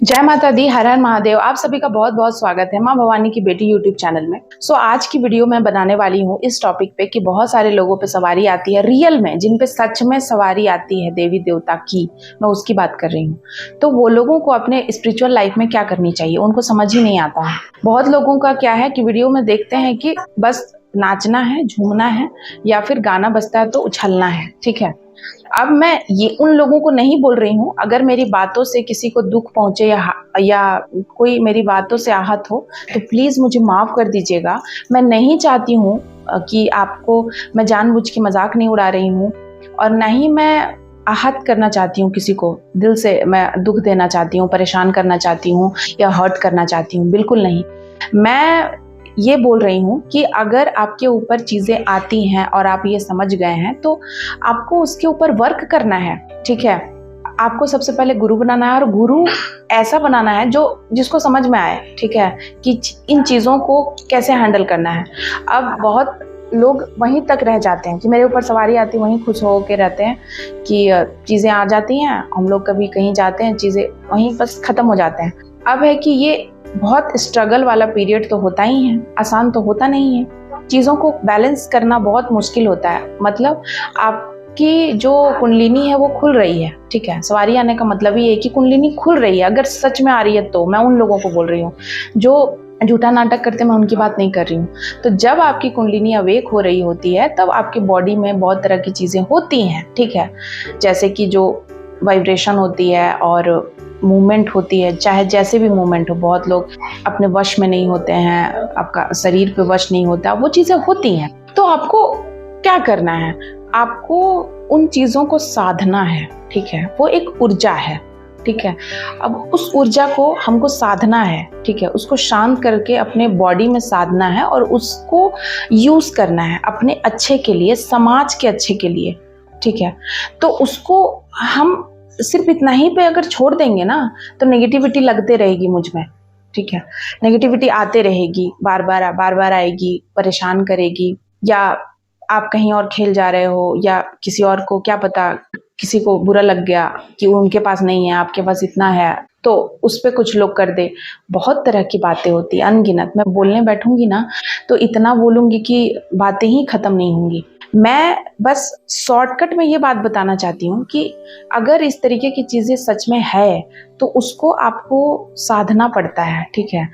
जय माता दी, हर हर महादेव। आप सभी का बहुत बहुत स्वागत है माँ भवानी की बेटी यूट्यूब चैनल में। आज की वीडियो मैं बनाने वाली हूँ इस टॉपिक पे कि बहुत सारे लोगों पे सवारी आती है रियल में, जिन पे सच में सवारी आती है देवी देवता की, मैं उसकी बात कर रही हूँ। तो वो लोगों को अपने स्पिरिचुअल लाइफ में क्या करनी चाहिए, उनको समझ ही नहीं आता है। बहुत लोगों का क्या है कि वीडियो में देखते हैं कि बस नाचना है, झूमना है, या फिर गाना बजता है तो उछलना है, ठीक है। अब मैं ये उन लोगों को नहीं बोल रही हूँ, अगर मेरी बातों से किसी को दुख पहुंचे या कोई मेरी बातों से आहत हो तो प्लीज मुझे माफ कर दीजिएगा। मैं नहीं चाहती हूँ कि आपको, मैं जानबूझ के मजाक नहीं उड़ा रही हूँ, और न ही मैं आहत करना चाहती हूँ, किसी को दिल से मैं दुख देना चाहती हूँ, परेशान करना चाहती हूँ या हर्ट करना चाहती हूँ, बिल्कुल नहीं। मैं ये बोल रही हूँ कि अगर आपके ऊपर चीजें आती हैं और आप ये समझ गए हैं तो आपको उसके ऊपर वर्क करना है, ठीक है। आपको सबसे पहले गुरु बनाना है, और गुरु ऐसा बनाना है जो जिसको समझ में आए, ठीक है, कि इन चीज़ों को कैसे हैंडल करना है। अब बहुत लोग वहीं तक रह जाते हैं कि मेरे ऊपर सवारी आती, वहीं खुश हो के रहते हैं कि चीज़ें आ जाती हैं, हम लोग कभी कहीं जाते हैं, चीज़ें वहीं बस ख़त्म हो जाते हैं। अब है कि ये बहुत स्ट्रगल वाला पीरियड तो होता ही है, आसान तो होता नहीं है। चीज़ों को बैलेंस करना बहुत मुश्किल होता है। मतलब आपकी जो कुंडलिनी है वो खुल रही है, ठीक है। सवारी आने का मतलब ये है कि कुंडलिनी खुल रही है, अगर सच में आ रही है तो। मैं उन लोगों को बोल रही हूँ जो झूठा नाटक करते, मैं उनकी बात नहीं कर रही हूँ। तो जब आपकी कुंडलिनी अवेक हो रही होती है तब आपकी बॉडी में बहुत तरह की चीज़ें होती हैं, ठीक है। जैसे कि जो वाइब्रेशन होती है और मूवमेंट होती है, चाहे जैसे भी मूवमेंट हो। बहुत लोग अपने वश में नहीं होते हैं, आपका शरीर पे वश नहीं होता, वो चीज़ें होती हैं। तो आपको क्या करना है, आपको उन चीज़ों को साधना है, ठीक है। वो एक ऊर्जा है, ठीक है। अब उस ऊर्जा को हमको साधना है, ठीक है। उसको शांत करके अपने बॉडी में साधना है और उसको यूज करना है अपने अच्छे के लिए, समाज के अच्छे के लिए, ठीक है। तो उसको हम सिर्फ इतना ही पे अगर छोड़ देंगे ना तो नेगेटिविटी लगते रहेगी मुझ में, ठीक है। नेगेटिविटी आते रहेगी, बार बार आएगी, परेशान करेगी। या आप कहीं और खेल जा रहे हो, या किसी और को क्या पता, किसी को बुरा लग गया कि उनके पास नहीं है, आपके पास इतना है, तो उस पर कुछ लोग कर दे। बहुत तरह की बातें होती है, अनगिनत। मैं बोलने बैठूंगी ना तो इतना बोलूंगी कि बातें ही खत्म नहीं होंगी। मैं बस शॉर्टकट में ये बात बताना चाहती हूँ कि अगर इस तरीके की चीज़ें सच में है तो उसको आपको साधना पड़ता है, ठीक है।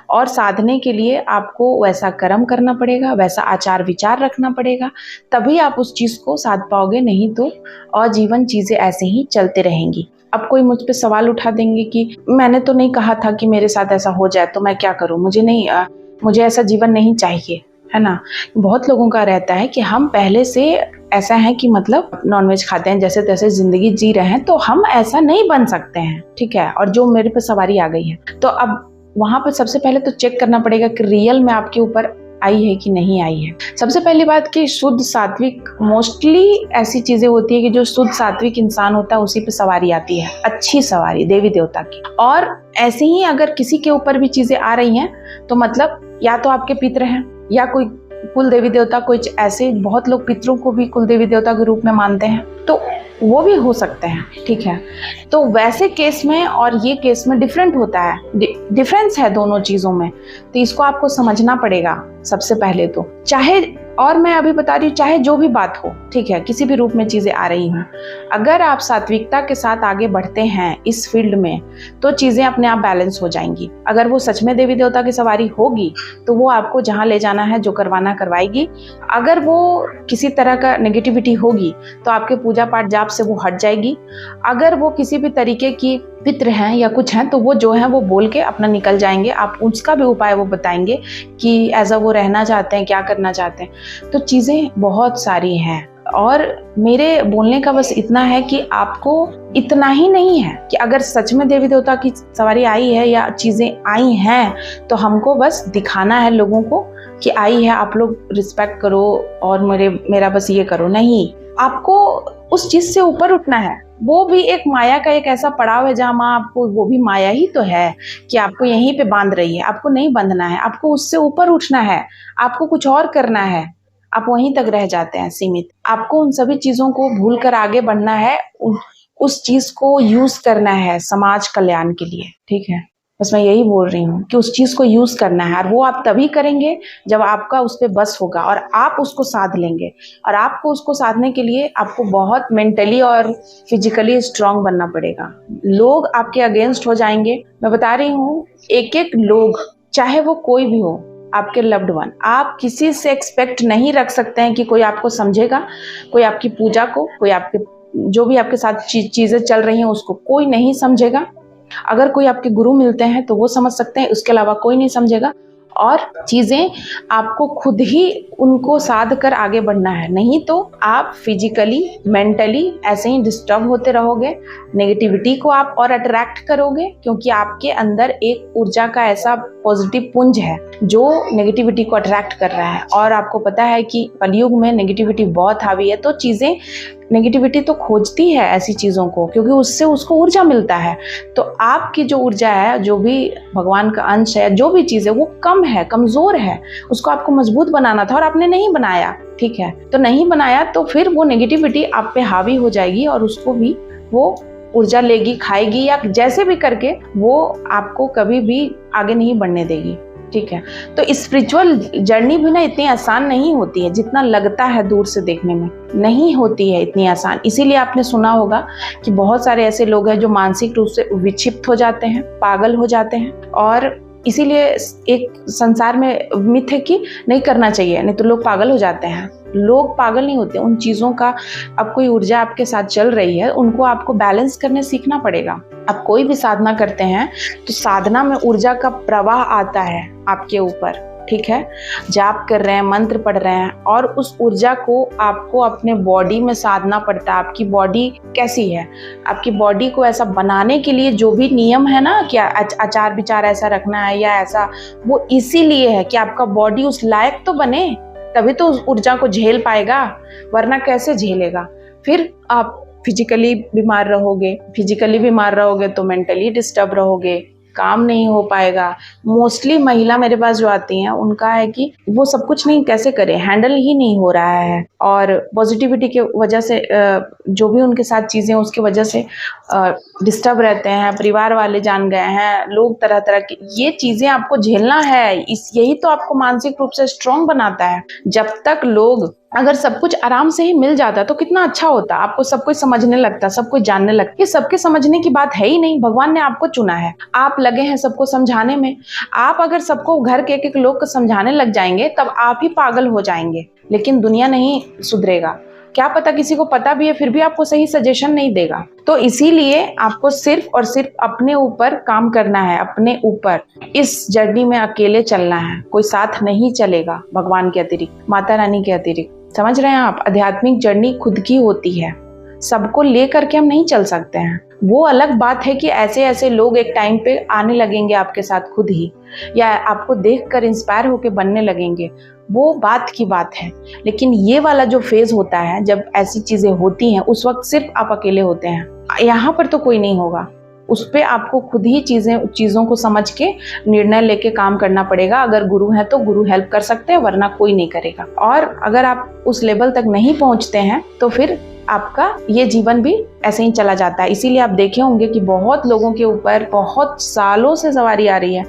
और साधने के लिए आपको वैसा कर्म करना पड़ेगा, वैसा आचार विचार रखना पड़ेगा, तभी आप उस चीज़ को साध पाओगे। नहीं तो आजीवन चीज़ें ऐसे ही चलते रहेंगी। अब कोई मुझ पे सवाल उठा देंगे कि मैंने तो नहीं कहा था कि मेरे साथ ऐसा हो जाए, तो मैं क्या करूँ, मुझे ऐसा जीवन नहीं चाहिए, है ना। बहुत लोगों का रहता है कि हम पहले से ऐसा है कि मतलब नॉनवेज खाते हैं, जैसे तैसे जिंदगी जी रहे हैं, तो हम ऐसा नहीं बन सकते हैं, ठीक है। और जो मेरे पे सवारी आ गई है, तो अब वहां पर सबसे पहले तो चेक करना पड़ेगा कि रियल में आपके ऊपर आई है कि नहीं आई है। सबसे पहली बात कि शुद्ध सात्विक, मोस्टली ऐसी चीजें होती है कि जो शुद्ध सात्विक इंसान होता है उसी पे सवारी आती है, अच्छी सवारी देवी देवता की। और ऐसे ही अगर किसी के ऊपर भी चीजें आ रही हैं तो मतलब या तो आपके पितर हैं या कोई कुल देवी देवता, कोई ऐसे बहुत लोग पितरों को भी कुल देवी देवता के रूप में मानते हैं, तो वो भी हो सकते हैं, ठीक है। तो वैसे केस में और ये केस में डिफरेंट होता है, डिफरेंस है दोनों चीजों में। तो इसको आपको समझना पड़ेगा सबसे पहले तो। चाहे, और मैं अभी बता रही हूँ, चाहे जो भी बात हो, ठीक है, किसी भी रूप में चीजें आ रही हूँ, अगर आप सात्विकता के साथ आगे बढ़ते हैं इस फील्ड में तो चीजें अपने आप बैलेंस हो जाएंगी। अगर वो सच में देवी देवता की सवारी होगी तो वो आपको जहाँ ले जाना है, जो करवाना करवाएगी। अगर वो किसी तरह का नेगेटिविटी होगी तो आपके पूजा पाठ जाप से वो हट जाएगी। अगर वो किसी भी तरीके की पितृ हैं या कुछ हैं तो वो जो है वो बोल के अपना निकल जाएंगे। आप उसका भी उपाय वो बताएंगे कि ऐसा वो रहना चाहते हैं, क्या करना चाहते हैं। तो चीज़ें बहुत सारी हैं, और मेरे बोलने का बस इतना है कि आपको इतना ही नहीं है कि अगर सच में देवी देवता की सवारी आई है या चीज़ें आई हैं तो हमको बस दिखाना है लोगों को कि आई है, आप लोग रिस्पेक्ट करो और मेरा बस ये करो। नहीं, आपको उस चीज से ऊपर उठना है। वो भी एक माया का एक ऐसा पड़ाव है जहाँ माँ आपको, वो भी माया ही तो है कि आपको यहीं पे बांध रही है। आपको नहीं बंधना है, आपको उससे ऊपर उठना है, आपको कुछ और करना है। आप वहीं तक रह जाते हैं सीमित। आपको उन सभी चीजों को भूल कर आगे बढ़ना है, उस चीज को यूज करना है समाज कल्याण के लिए, ठीक है। बस मैं यही बोल रही हूँ कि उस चीज को यूज करना है, और वो आप तभी करेंगे जब आपका उस पर बस होगा और आप उसको साध लेंगे। और आपको उसको साधने के लिए आपको बहुत मेंटली और फिजिकली स्ट्रांग बनना पड़ेगा। लोग आपके अगेंस्ट हो जाएंगे, मैं बता रही हूँ, एक एक लोग, चाहे वो कोई भी हो, आपके लव्ड वन, आप किसी से एक्सपेक्ट नहीं रख सकते हैं कि कोई आपको समझेगा, कोई आपकी पूजा को, कोई आपके जो भी आपके साथ चीजें चल रही हैं उसको कोई नहीं समझेगा। अगर कोई आपके गुरु मिलते हैं तो वो समझ सकते हैं, उसके अलावा कोई नहीं समझेगा। और चीजें आपको खुद ही उनको साध कर आगे बढ़ना है, नहीं तो आप फिजिकली मेंटली ऐसे ही डिस्टर्ब होते रहोगे। नेगेटिविटी को आप और अट्रैक्ट करोगे, क्योंकि आपके अंदर एक ऊर्जा का ऐसा पॉजिटिव पुंज है जो नेगेटिविटी को अट्रैक्ट कर रहा है। और आपको पता है कि कलयुग में नेगेटिविटी बहुत हावी है, तो चीजें नेगेटिविटी तो खोजती है ऐसी चीज़ों को, क्योंकि उससे उसको ऊर्जा मिलता है। तो आपकी जो ऊर्जा है, जो भी भगवान का अंश है, जो भी चीज़ है, वो कम है, कमज़ोर है, उसको आपको मजबूत बनाना था और आपने नहीं बनाया, ठीक है। तो नहीं बनाया तो फिर वो नेगेटिविटी आप पे हावी हो जाएगी और उसको भी वो ऊर्जा लेगी, खाएगी, या जैसे भी करके वो आपको कभी भी आगे नहीं बढ़ने देगी, ठीक है। तो स्पिरिचुअल जर्नी भी ना इतनी आसान नहीं होती है जितना लगता है, दूर से देखने में नहीं होती है इतनी आसान। इसीलिए आपने सुना होगा कि बहुत सारे ऐसे लोग हैं जो मानसिक रूप से विक्षिप्त हो जाते हैं, पागल हो जाते हैं। और इसीलिए एक संसार में मिथ है कि नहीं करना चाहिए, नहीं तो लोग पागल हो जाते हैं। लोग पागल नहीं होते, उन चीज़ों का, अब कोई ऊर्जा आपके साथ चल रही है, उनको आपको बैलेंस करने सीखना पड़ेगा। आप कोई भी साधना करते हैं तो साधना में ऊर्जा का प्रवाह आता है आपके ऊपर, ठीक है। जाप कर रहे हैं, मंत्र पढ़ रहे हैं, और उस ऊर्जा को आपको अपने बॉडी में साधना पड़ता है। आपकी बॉडी कैसी है, आपकी बॉडी को ऐसा बनाने के लिए जो भी नियम है ना, क्या आचार विचार ऐसा रखना है या ऐसा, वो इसीलिए है कि आपका बॉडी उस लायक तो बने, तभी तो उस ऊर्जा को झेल पाएगा, वरना कैसे झेलेगा। फिर आप फिजिकली बीमार रहोगे तो मेंटली डिस्टर्ब रहोगे, काम नहीं हो पाएगा। मोस्टली महिला मेरे पास जो आती हैं उनका है कि वो सब कुछ नहीं कैसे करें, हैंडल ही नहीं हो रहा है, और पॉजिटिविटी के वजह से जो भी उनके साथ चीज़ें उसके वजह से डिस्टर्ब रहते हैं, परिवार वाले जान गए हैं, लोग तरह तरह की, ये चीज़ें आपको झेलना है। यही तो आपको मानसिक रूप से स्ट्रांग बनाता है। जब तक लोग, अगर सब कुछ आराम से ही मिल जाता तो कितना अच्छा होता, आपको सब कुछ समझने लगता, सब कुछ जानने लगता। ये सबके समझने की बात है ही नहीं, भगवान ने आपको चुना है, आप लगे हैं सबको समझाने में। आप अगर सबको, घर के एक एक लोग को समझाने लग जाएंगे तब आप ही पागल हो जाएंगे, लेकिन दुनिया नहीं सुधरेगा। क्या पता किसी को पता भी है फिर भी आपको सही सजेशन नहीं देगा। तो इसीलिए आपको सिर्फ और सिर्फ अपने ऊपर काम करना है, अपने ऊपर। इस जर्नी में अकेले चलना है, कोई साथ नहीं चलेगा भगवान के अतिरिक्त, माता रानी के अतिरिक्त। समझ रहे हैं आप, आध्यात्मिक जर्नी खुद की होती है, सबको ले करके हम नहीं चल सकते हैं। वो अलग बात है कि ऐसे ऐसे लोग एक टाइम पे आने लगेंगे आपके साथ खुद ही, या आपको देखकर इंस्पायर होके बनने लगेंगे, वो बात की बात है। लेकिन ये वाला जो फेज होता है, जब ऐसी चीजें होती हैं, उस वक्त सिर्फ आप अकेले होते हैं। यहाँ पर तो कोई नहीं होगा, उस पे आपको खुद ही चीज़ों को समझ के निर्णय लेके काम करना पड़ेगा। अगर गुरु है तो गुरु हेल्प कर सकते हैं, वरना कोई नहीं करेगा। और अगर आप उस लेवल तक नहीं पहुंचते हैं तो फिर आपका ये जीवन भी ऐसे ही चला जाता है। इसीलिए आप देखे होंगे कि बहुत लोगों के ऊपर बहुत सालों से सवारी आ रही है,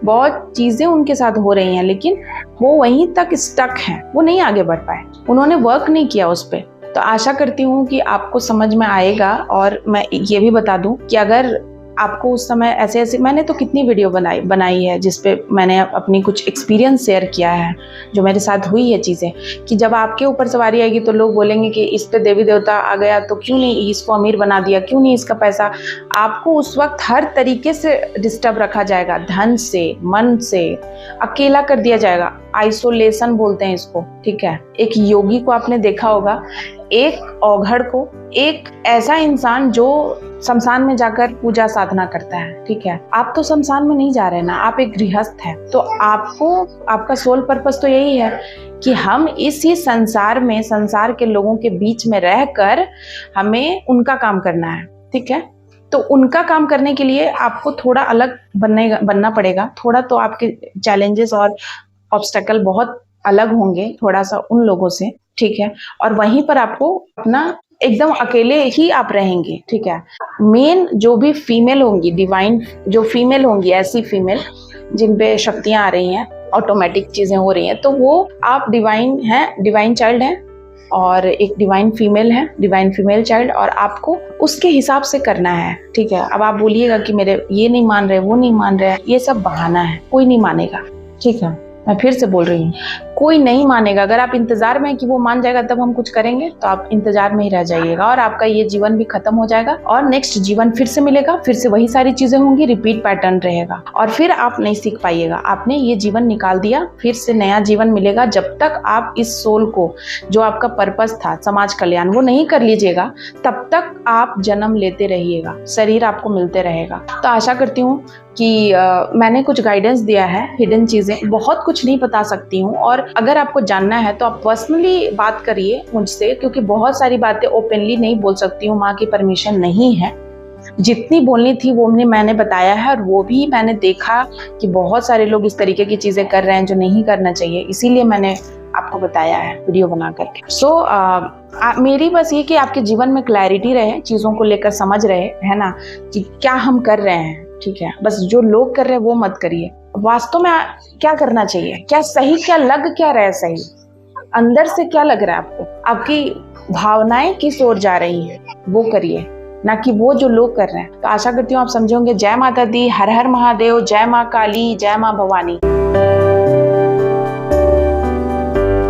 बहुत चीज़ें उनके साथ हो रही हैं, लेकिन वो वहीं तक स्टक हैं, वो नहीं आगे बढ़ पाए, उन्होंने वर्क नहीं किया उस पर। तो आशा करती हूँ कि आपको समझ में आएगा। और मैं ये भी बता दूँ कि अगर आपको उस समय ऐसे मैंने तो कितनी वीडियो बनाई है जिसपे मैंने अपनी कुछ एक्सपीरियंस शेयर किया है, जो मेरे साथ हुई है चीज़ें, कि जब आपके ऊपर सवारी आएगी तो लोग बोलेंगे कि इस पे देवी देवता आ गया तो क्यों नहीं इसको अमीर बना दिया, क्यों नहीं इसका पैसा। आपको उस वक्त हर तरीके से डिस्टर्ब रखा जाएगा, धन से, मन से, अकेला कर दिया जाएगा। आइसोलेशन बोलते हैं इसको, ठीक है। एक योगी को आपने देखा होगा, एक औघड़ को, एक ऐसा इंसान जो शमशान में जाकर पूजा साधना करता है, ठीक है। आप तो शमशान में नहीं जा रहे ना, आप एक गृहस्थ हैं। तो आपको, आपका सोल पर्पस तो यही है कि हम इसी संसार में, संसार के लोगों के बीच में रहकर हमें उनका काम करना है, ठीक है। तो उनका काम करने के लिए आपको थोड़ा अलग बनना पड़ेगा। थोड़ा तो आपके चैलेंजेस और ऑब्स्टेकल बहुत अलग होंगे थोड़ा सा उन लोगों से, ठीक है। और वहीं पर आपको अपना एकदम अकेले ही आप रहेंगे, ठीक है। मेन जो भी फीमेल होंगी, डिवाइन जो फीमेल होंगी, ऐसी फीमेल जिन पे शक्तियां आ रही हैं, ऑटोमेटिक चीजें हो रही हैं, तो वो आप डिवाइन हैं, डिवाइन चाइल्ड हैं और एक डिवाइन फीमेल है, डिवाइन फीमेल चाइल्ड, और आपको उसके हिसाब से करना है, ठीक है। अब आप बोलिएगा कि मेरे ये नहीं मान रहे, वो नहीं मान रहे, ये सब बहाना है, कोई नहीं मानेगा, ठीक है। मैं फिर से बोल रही हूँ, कोई नहीं मानेगा। अगर आप इंतजार में हैं कि वो मान जाएगा तब हम कुछ करेंगे, तो आप इंतजार में ही रह जाइएगा और आपका ये जीवन भी खत्म हो जाएगा और नेक्स्ट जीवन फिर से मिलेगा, फिर से वही सारी चीजें होंगी, रिपीट पैटर्न रहेगा और फिर आप नहीं सीख पाइएगा। आपने ये जीवन निकाल दिया, फिर से नया जीवन मिलेगा। जब तक आप इस सोल को, जो आपका पर्पस था समाज कल्याण, वो नहीं कर लीजिएगा, तब तक आप जन्म लेते रहिएगा, शरीर आपको मिलते रहेगा। तो आशा करती हूँ कि मैंने कुछ गाइडेंस दिया है, हिडन चीज़ें, बहुत कुछ नहीं बता सकती हूँ, और अगर आपको जानना है तो आप पर्सनली बात करिए मुझसे, क्योंकि बहुत सारी बातें ओपनली नहीं बोल सकती हूँ, माँ की परमिशन नहीं है। जितनी बोलनी थी वो मैंने बताया है, और वो भी मैंने देखा कि बहुत सारे लोग इस तरीके की चीज़ें कर रहे हैं जो नहीं करना चाहिए, इसीलिए मैंने आपको बताया है वीडियो बना करके। मेरी बस ये कि आपके जीवन में क्लैरिटी रहे, चीज़ों को लेकर समझ रहे, है ना, कि क्या हम कर रहे हैं, ठीक है। बस जो लोग कर रहे हैं वो मत करिए। वास्तव में क्या करना चाहिए, क्या सही, क्या लग क्या रहा है सही, अंदर से क्या लग रहा है आपको, आपकी भावनाएं किस ओर जा रही है, वो करिए, ना कि वो जो लोग कर रहे हैं। तो आशा करती हूँ आप समझे होंगे। जय माता दी, हर हर महादेव, जय माँ काली, जय माँ भवानी।